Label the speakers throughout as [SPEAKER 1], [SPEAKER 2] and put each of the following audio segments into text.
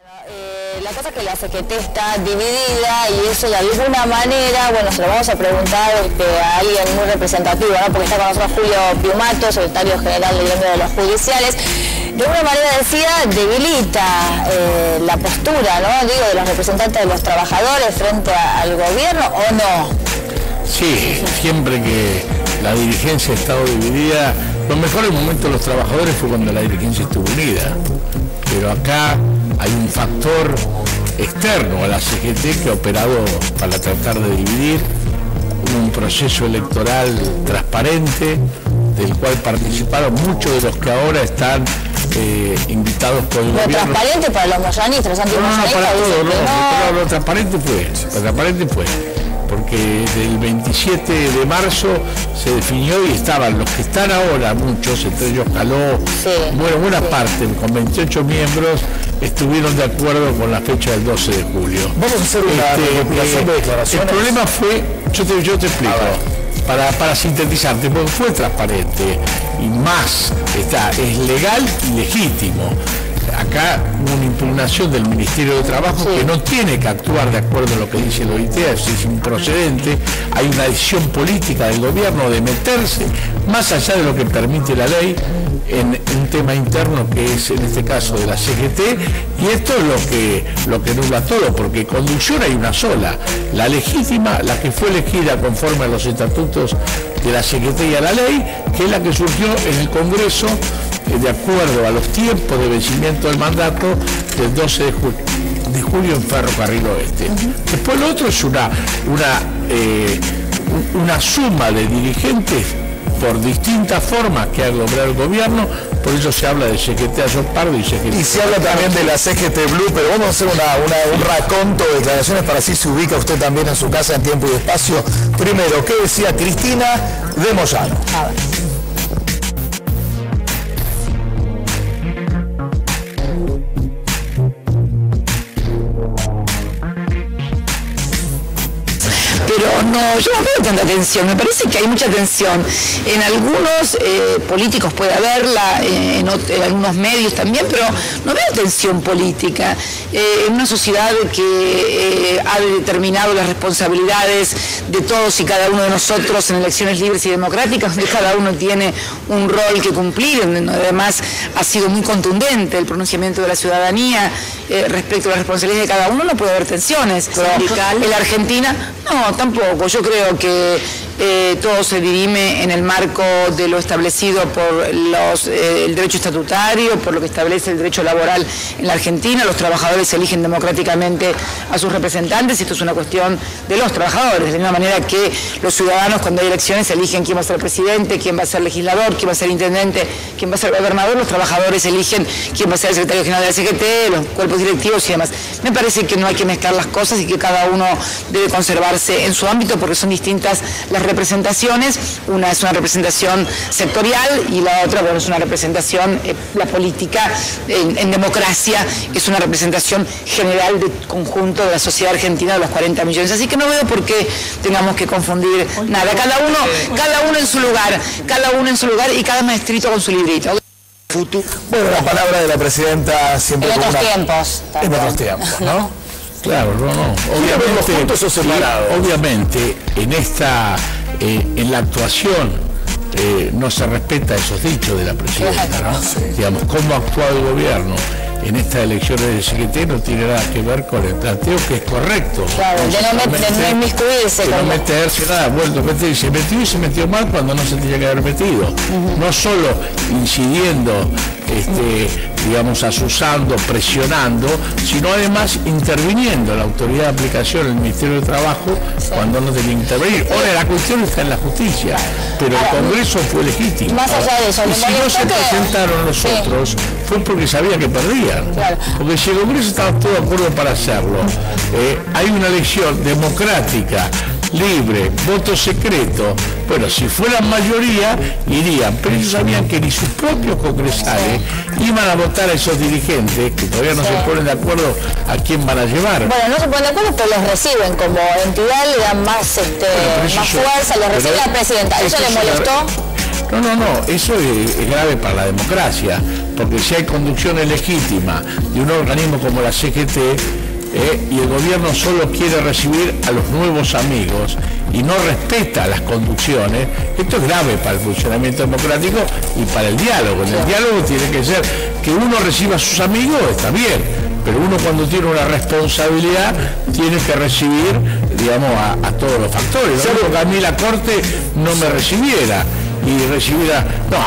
[SPEAKER 1] La cosa es que la CGT está dividida y eso de alguna manera, bueno, se lo vamos a preguntar a alguien muy representativo, ¿no? Porque está con nosotros Julio Piumato, secretario general del gremio de los judiciales. De alguna manera decía, debilita la postura, ¿no? Digo, de los representantes de los trabajadores frente al gobierno, ¿o no?
[SPEAKER 2] Sí, siempre que la dirigencia ha estado dividida, los mejores momentos de los trabajadores fue cuando la dirigencia estuvo unida. Pero acá hay un factor externo a la CGT que ha operado para tratar de dividir un proceso electoral transparente, del cual participaron muchos de los que ahora están invitados por el gobierno.
[SPEAKER 1] ¿Transparente para los moyanistas, los antimoyanistas?
[SPEAKER 2] No, para todos, no, lo transparente fue, porque del 27 de marzo se definió y estaban los que están ahora, muchos, entre ellos Caló, buena parte, con 28 miembros, estuvieron de acuerdo con la fecha del 12 de julio.
[SPEAKER 3] Vamos a hacer una recopilación de declaraciones.
[SPEAKER 2] El problema fue, yo te explico, para sintetizarte, porque fue transparente y más, es legal y legítimo. Acá hubo una impugnación del Ministerio de Trabajo que no tiene que actuar de acuerdo a lo que dice el OIT, es improcedente. Hay una decisión política del gobierno de meterse más allá de lo que permite la ley en un tema interno que es en este caso de la CGT, y esto es lo que nubla todo, porque conducción hay una sola, la legítima, la que fue elegida conforme a los estatutos de la CGT y a la ley, que es la que surgió en el Congreso de acuerdo a los tiempos de vencimiento del mandato del 12 de julio en Ferrocarril Oeste. Después lo otro es una suma de dirigentes por distintas formas que ha logrado el gobierno, por eso se habla de CGT Azopardo y CGT.
[SPEAKER 3] Y se habla también de la CGT Blue, pero vamos a hacer un raconto de declaraciones para así se ubica usted también en su casa en tiempo y espacio. Primero, ¿qué decía Cristina de Moyano?
[SPEAKER 1] A ver.
[SPEAKER 4] Pero no, yo no veo tanta tensión, me parece que hay mucha tensión. En algunos políticos puede haberla, en algunos medios también, pero no veo tensión política. En una sociedad que ha determinado las responsabilidades de todos y cada uno de nosotros en elecciones libres y democráticas, donde cada uno tiene un rol que cumplir, donde además ha sido muy contundente el pronunciamiento de la ciudadanía respecto a las responsabilidades de cada uno, no puede haber tensiones. En la Argentina, no, tampoco. Yo creo que todo se dirime en el marco de lo establecido por el derecho estatutario, por lo que establece el derecho laboral en la Argentina. Los trabajadores eligen democráticamente a sus representantes y esto es una cuestión de los trabajadores, de la misma manera que los ciudadanos cuando hay elecciones eligen quién va a ser presidente, quién va a ser legislador, quién va a ser intendente, quién va a ser gobernador. Los trabajadores eligen quién va a ser el secretario general de la CGT, los cuerpos directivos y demás. Me parece que no hay que mezclar las cosas y que cada uno debe conservarse en su ámbito porque son distintas las representaciones. Una es una representación sectorial y la otra, bueno, es una representación, la política en democracia es una representación general del conjunto de la sociedad argentina de los 40 millones. Así que no veo por qué tengamos que confundir nada. Cada uno en su lugar y cada maestrito con su librito.
[SPEAKER 3] Bueno, la palabra de la presidenta siempre
[SPEAKER 1] en otros tiempos.
[SPEAKER 3] En otros tiempos, ¿no?
[SPEAKER 2] Claro, no. Obviamente, en la actuación no se respeta esos dichos de la presidenta, ¿no? Sí. Digamos, cómo ha actuado el gobierno en estas elecciones de CGT no tiene nada que ver con el planteo que es correcto.
[SPEAKER 1] Claro, de no inmiscuirse.
[SPEAKER 2] De no meterse nada, se metió mal cuando no se tenía que haber metido. No solo incidiendo, digamos, asusando, presionando, sino además interviniendo la autoridad de aplicación, el Ministerio de Trabajo, cuando no tenía que intervenir. Ahora, la cuestión está en la justicia, pero el Congreso fue legítimo.
[SPEAKER 1] Más allá de eso,
[SPEAKER 2] y si no se presentaron los otros, fue porque sabía que perdían.
[SPEAKER 1] Claro.
[SPEAKER 2] Porque si el Congreso estaba todo de acuerdo para hacerlo, hay una elección democrática, libre, voto secreto. Bueno, si fueran mayoría, irían, pero ellos sabían que ni sus propios congresales iban a votar a esos dirigentes, que todavía no se ponen de acuerdo a quién van a llevar.
[SPEAKER 1] Bueno, no se ponen de acuerdo, pero los reciben como entidad, le dan más, más fuerza, los recibe la presidenta. ¿Eso le molestó?
[SPEAKER 2] No, eso es grave para la democracia, porque si hay conducciones legítimas de un organismo como la CGT, y el gobierno solo quiere recibir a los nuevos amigos y no respeta las conducciones, esto es grave para el funcionamiento democrático y para el diálogo. En el diálogo tiene que ser que uno reciba a sus amigos, está bien, pero uno cuando tiene una responsabilidad tiene que recibir, digamos, a todos los factores. No porque a mí la Corte no me recibiera y recibiera... No,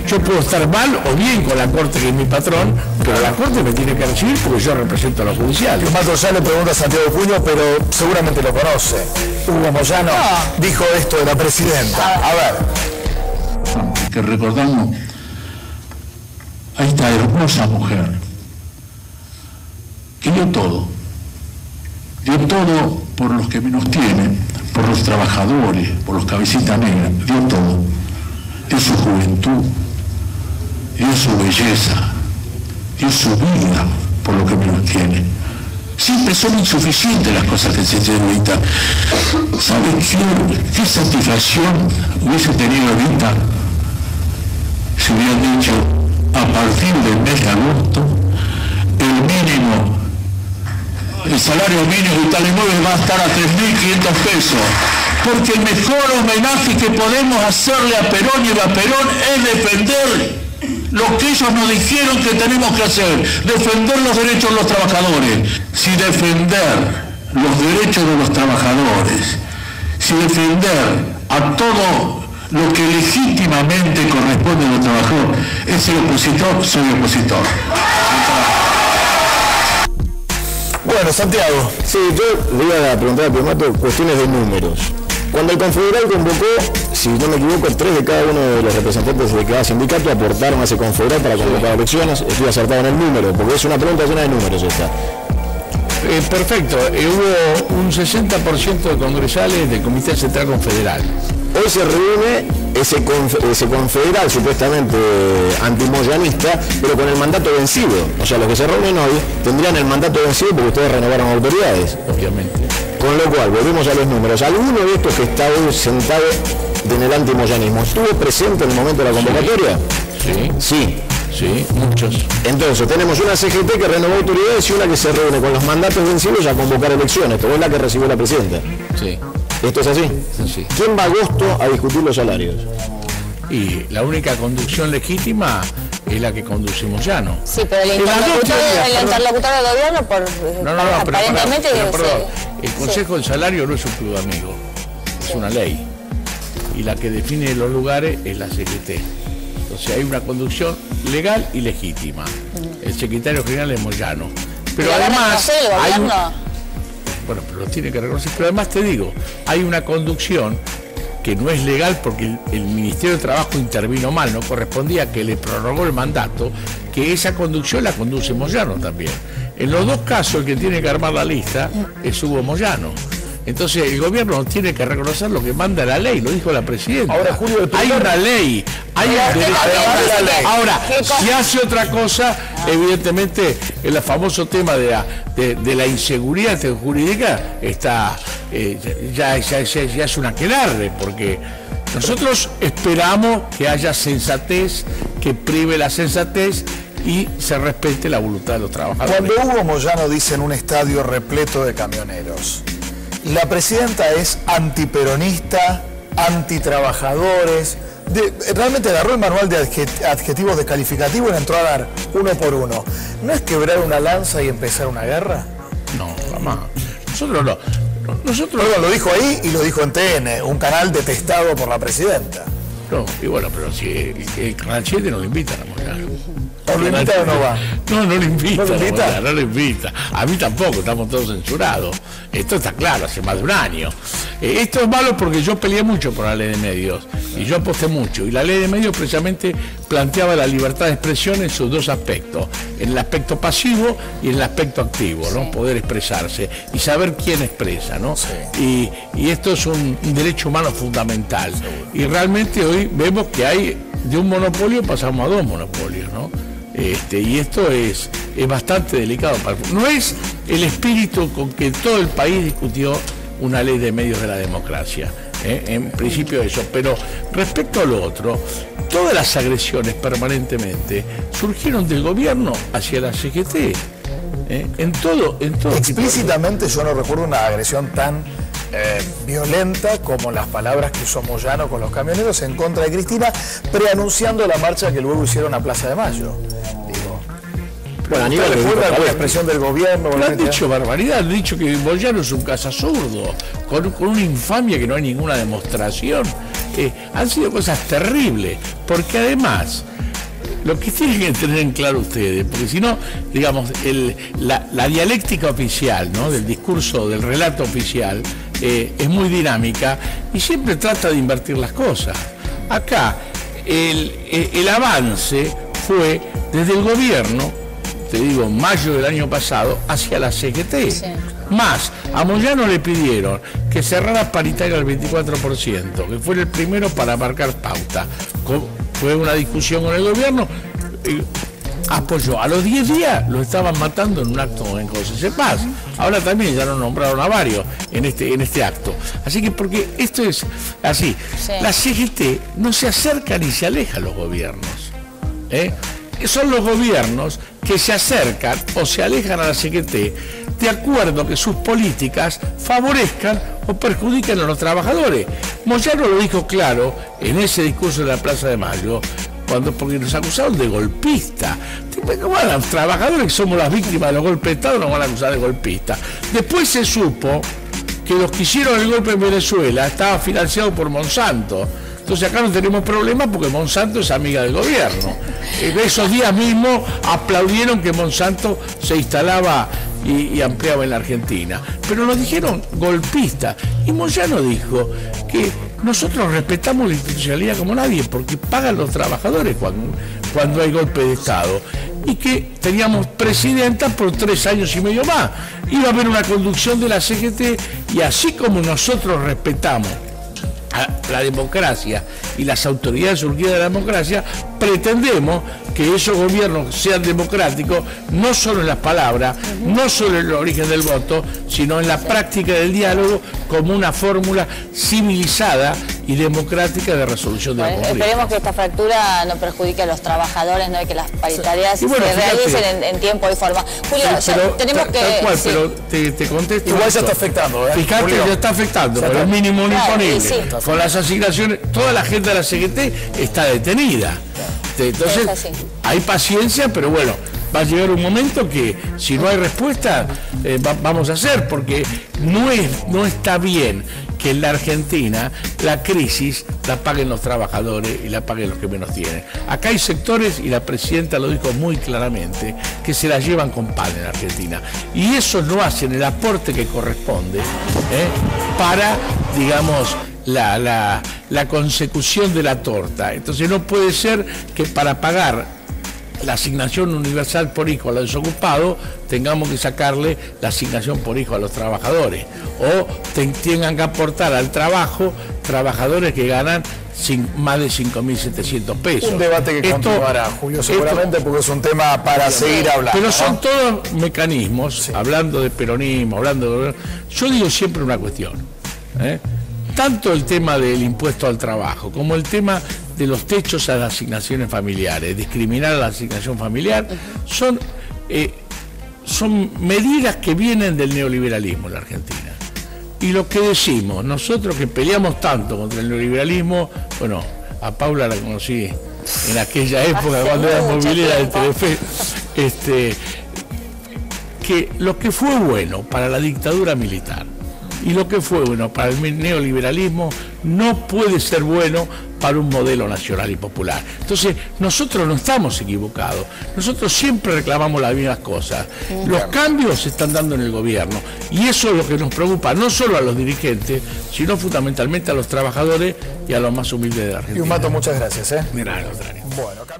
[SPEAKER 2] yo puedo estar mal o bien con la Corte, que es mi patrón, pero la Corte me tiene que recibir porque yo represento a los judiciales.
[SPEAKER 3] Mato, ya le pregunta a Santiago Puño, pero seguramente lo conoce. Hugo Moyano dijo esto de la presidenta. A ver.
[SPEAKER 5] Que recordamos a esta hermosa mujer que dio todo por los que menos tienen, por los trabajadores, por los cabecitas negras, dio todo, dio su juventud, dio su belleza, dio su vida por lo que menos tiene. Siempre son insuficientes las cosas que se hacen ahorita. ¿Sabe qué satisfacción hubiese tenido ahorita si hubieran dicho a partir del mes de agosto el salario mínimo de Italimóvil va a estar a 3.500 pesos? Porque el mejor homenaje que podemos hacerle a Perón y a Perón es defender lo que ellos nos dijeron que tenemos que hacer, defender los derechos de los trabajadores. Si defender los derechos de los trabajadores, si defender a todo lo que legítimamente corresponde a los trabajadores, es ser opositor, soy opositor.
[SPEAKER 3] Bueno, Santiago.
[SPEAKER 6] Sí, yo le iba a preguntar al Piumato cuestiones de números. Cuando el Confederal convocó, si no me equivoco, 3 de cada uno de los representantes de cada sindicato aportaron a ese Confederal para convocar elecciones. Estoy acertado en el número, porque es una pregunta llena de números esta.
[SPEAKER 2] Perfecto, hubo un 60% de congresales del Comité Central Confederal.
[SPEAKER 6] Hoy se reúne ese confederal supuestamente antimoyanista, pero con el mandato vencido. O sea, los que se reúnen hoy tendrían el mandato vencido porque ustedes renovaron autoridades.
[SPEAKER 2] Obviamente.
[SPEAKER 6] Con lo cual, volvemos a los números. ¿Alguno de estos que está hoy sentado en el antimoyanismo estuvo presente en el momento de la convocatoria?
[SPEAKER 2] Sí, muchos.
[SPEAKER 6] Entonces, tenemos una CGT que renovó autoridades y una que se reúne con los mandatos vencidos a convocar elecciones, pero es la que recibió la presidenta.
[SPEAKER 2] Sí.
[SPEAKER 6] ¿Esto es así?
[SPEAKER 2] Sí.
[SPEAKER 6] ¿Quién va a agosto a discutir los salarios?
[SPEAKER 2] Y la única conducción legítima es la que conduce Moyano.
[SPEAKER 1] Sí, pero el interlocutor del gobierno, aparentemente...
[SPEAKER 2] El Consejo del Salario no es un club amigo, es una ley. Y la que define los lugares es la CGT. Entonces hay una conducción legal y legítima. El secretario general es Moyano. Pero además bueno, pero lo tiene que reconocer. Pero además te digo, hay una conducción que no es legal porque el Ministerio de Trabajo intervino mal, no correspondía, que le prorrogó el mandato, que esa conducción la conduce Moyano también. En los dos casos el que tiene que armar la lista es Hugo Moyano. Entonces el gobierno tiene que reconocer lo que manda la ley, lo dijo la presidenta.
[SPEAKER 3] Ahora, Julio,
[SPEAKER 2] hay una ley, hay un derecho. Ahora, si hace otra cosa, evidentemente el famoso tema de la inseguridad jurídica está ya es un aquelarre, porque nosotros esperamos que haya sensatez, que prive la sensatez y se respete la voluntad de los trabajadores.
[SPEAKER 3] Cuando Hugo Moyano dice en un estadio repleto de camioneros, la presidenta es antiperonista, antitrabajadores, realmente agarró el manual de adjetivos descalificativos y le entró a dar uno por uno. ¿No es quebrar una lanza y empezar una guerra?
[SPEAKER 2] No, jamás. Nosotros
[SPEAKER 3] lo dijo ahí y lo dijo en TN, un canal detestado por la presidenta.
[SPEAKER 2] No, y bueno, pero si el canal 7 no le invitan a Moyano.
[SPEAKER 3] ¿O lo invita o no va?
[SPEAKER 2] No lo invita.
[SPEAKER 3] ¿No lo invita?
[SPEAKER 2] No lo invita. A mí tampoco, estamos todos censurados. Esto está claro, hace más de un año. Esto es malo porque yo peleé mucho por la ley de medios y yo aposté mucho. Y la ley de medios precisamente planteaba la libertad de expresión en sus dos aspectos, en el aspecto pasivo y en el aspecto activo, ¿no? Poder expresarse y saber quién expresa, ¿no? Sí. Y esto es un derecho humano fundamental. Y realmente hoy vemos que hay, de un monopolio pasamos a dos monopolios, ¿no? Y esto es bastante delicado. No es el espíritu con que todo el país discutió una ley de medios de la democracia. En principio eso. Pero respecto a lo otro, todas las agresiones permanentemente surgieron del gobierno hacia la CGT. En todo
[SPEAKER 3] Explícitamente yo no recuerdo una agresión tan violenta como las palabras que usó Moyano con los camioneros en contra de Cristina, preanunciando la marcha que luego hicieron a Plaza de Mayo. Digo,
[SPEAKER 6] bueno, Aníbal,
[SPEAKER 3] ¿recuerda alguna expresión del gobierno?
[SPEAKER 2] Pero han dicho barbaridad, han dicho que Moyano es un cazazurdo, con una infamia que no hay ninguna demostración. Han sido cosas terribles, porque además, lo que tienen que tener en claro ustedes, porque si no, digamos, la dialéctica oficial, ¿no?, del discurso, del relato oficial, es muy dinámica y siempre trata de invertir las cosas. Acá, el avance fue desde el gobierno, te digo, mayo del año pasado, hacia la CGT. Sí. Más, a Moyano le pidieron que cerrara paritaria al 24%, que fuera el primero para marcar pauta. Fue una discusión con el gobierno, apoyó. A los 10 días lo estaban matando en un acto en José Paz. Ahora también ya lo nombraron a varios en este acto. Así que, porque esto es así, sí. La CGT no se acerca ni se aleja a los gobiernos. Son los gobiernos que se acercan o se alejan a la CGT de acuerdo a que sus políticas favorezcan o perjudiquen a los trabajadores. Moyano lo dijo claro en ese discurso de la Plaza de Mayo, porque nos acusaron de golpista. Bueno, los trabajadores que somos las víctimas de los golpes de Estado nos van a acusar de golpista. Después se supo que los que hicieron el golpe en Venezuela estaba financiado por Monsanto. Entonces acá no tenemos problemas porque Monsanto es amiga del gobierno. Esos días mismos aplaudieron que Monsanto se instalaba y ampliaba en la Argentina. Pero nos dijeron golpistas. Y Moyano dijo que nosotros respetamos la institucionalidad como nadie porque pagan los trabajadores cuando hay golpe de Estado. Y que teníamos presidenta por 3 años y medio más. Iba a haber una conducción de la CGT y así como nosotros respetamos la democracia y las autoridades surgidas de la democracia, pretendemos que esos gobiernos sean democráticos, no solo en las palabras, no solo en el origen del voto, sino en la práctica del diálogo como una fórmula civilizada y democrática de resolución de la conflicto.
[SPEAKER 1] Esperemos que esta fractura no perjudique a los trabajadores, no, de que las paritarias se realicen en tiempo y forma. Julio, tenemos que...
[SPEAKER 2] Tal cual, pero te contesto.
[SPEAKER 3] Igual ya está afectando,
[SPEAKER 2] Fíjate, ya está afectando, pero el mínimo imponible. Sí. Con las asignaciones, toda la gente de la CGT está detenida. Entonces, hay paciencia, pero bueno, va a llegar un momento que si no hay respuesta, vamos a hacer, porque no está bien que en la Argentina la crisis la paguen los trabajadores y la paguen los que menos tienen. Acá hay sectores, y la presidenta lo dijo muy claramente, que se la llevan con pan en Argentina. Y eso no hacen el aporte que corresponde para, digamos, la consecución de la torta. Entonces no puede ser que para pagar la asignación universal por hijo a los desocupados tengamos que sacarle la asignación por hijo a los trabajadores, o tengan que aportar al trabajo trabajadores que ganan más de 5.700 pesos.
[SPEAKER 3] Un debate que continuará, Julio, seguramente, porque es un tema para seguir hablando.
[SPEAKER 2] Pero son todos mecanismos, hablando de peronismo, yo digo siempre una cuestión, tanto el tema del impuesto al trabajo como el tema de los techos a las asignaciones familiares, discriminar a la asignación familiar, son medidas que vienen del neoliberalismo en la Argentina. Y lo que decimos, nosotros que peleamos tanto contra el neoliberalismo, bueno, a Paula la conocí en aquella época cuando era movilera del Telefe, que lo que fue bueno para la dictadura militar y lo que fue bueno para el neoliberalismo no puede ser bueno para un modelo nacional y popular. Entonces, nosotros no estamos equivocados. Nosotros siempre reclamamos las mismas cosas. Los cambios se están dando en el gobierno. Y eso es lo que nos preocupa, no solo a los dirigentes, sino fundamentalmente a los trabajadores y a los más humildes de la Argentina.
[SPEAKER 3] Piumato, muchas gracias.
[SPEAKER 2] Mira, al contrario.
[SPEAKER 3] Bueno.